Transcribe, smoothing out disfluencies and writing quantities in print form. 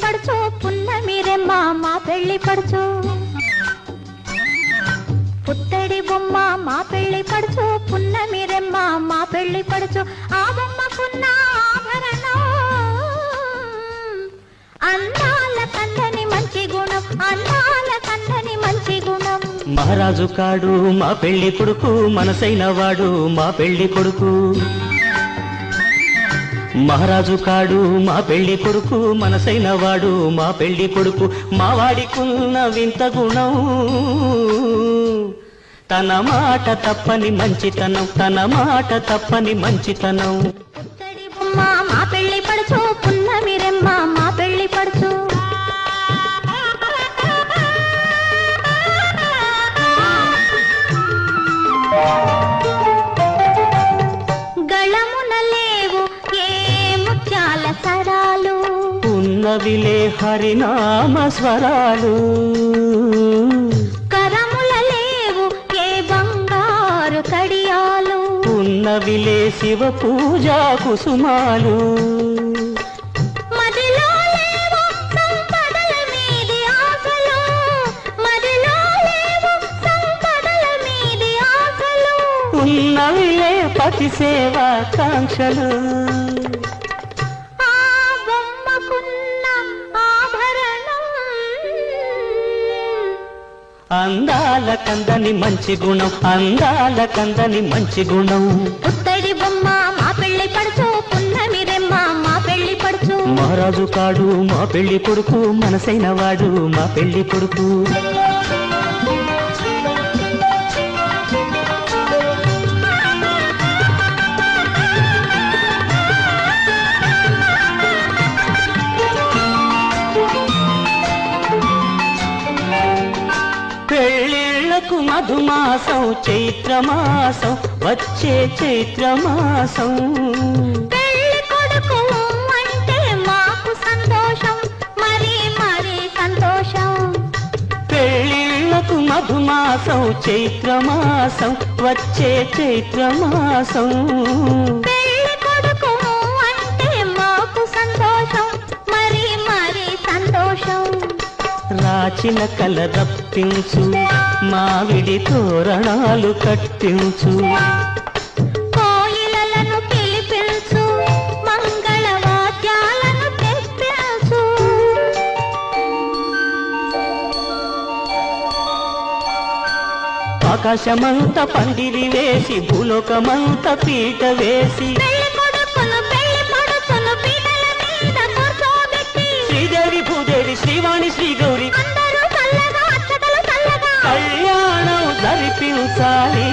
పడుచు పున్నమిరెమ్మ మా పెళ్లి పడుచు పుత్తడి బొమ్మ మా పెళ్లి పడుచు పున్నమిరెమ్మ మా పెళ్లి పడుచు ఆ బొమ్మకున్న ఆభరణం అందాల కందని మంచి గుణం అందాల కందని మంచి గుణం మహారాజు కాడు మా పెళ్లి కొడుకు మనసైన వాడు మా పెళ్లి కొడుకు మహారాజు కాడు మా పెళ్లి కొడుకు మనసైన వాడు మా పెళ్లి కొడుకు మా వాడికున్న వింత గుణం తన మాట తప్పని మంచితనం తన మాట తప్పని మంచితనం పుత్తడి బొమ్మ మా పెళ్లి పడుచు పున్నమిరెమ్మ మా పెళ్లి పడుచు గళమున లేవు ఏ ముత్యాల సరాలు ఉన్నవిలే హరినామ స్వరాలు కరముల లేవు ఏ బంగారు కడియాలు ఉన్నవిలే శివ పూజా కుసుమాలు మదిలో లేవు సంపదల మీది ఆశలు మదిలో లేవు సంపదల మీది ఆశలు ఉన్నవిలే పతి సేవా కాంక్షలు ఆ బొమ్మకున్న ఆభరణం అందాల కందని మంచి గుణం అందాల కందని మంచి గుణం పుత్తడి బొమ్మ మా పెళ్లి పడుచు పున్నమిరెమ్మ మా పెళ్లి పడుచు మహారాజు కాడు మా పెళ్లి కొడుకు మనసైన వాడు మా పెళ్లి కొడుకు పెళ్ళిళ్ళకు మధుమాసం చైత్రమాసం వచ్చే చైత్రమాసం పెళ్లి కొడుకు అంటే మాకు సంతోషం మరి మరి సంతోషం పెళ్ళిళ్ళకు మధుమాసం చైత్రమాసం వచ్చే చైత్రమాసం పెళ్లి కొడుకు అంటే మాకు సంతోషం మరి మరి సంతోషం రాచిన కల రప్పించు మావిడి తోరణాలు కట్టించు కోయిలలను పిలిపించు మంగళ వాద్యాలను తెప్పించు ఆకాశమంత పందిరి వేసి భూలోకమంత పీట వేసి పెళ్లి కొడుకును పెళ్లి పడుచును పీటల మీద కూర్చోబెట్టి శ్రీదేవి భూదేవి శ్రీవాణి శ్రీగౌరి అందరూ చల్లగా అక్షతలు చల్లగా కళ్యాణం జరిపించాలి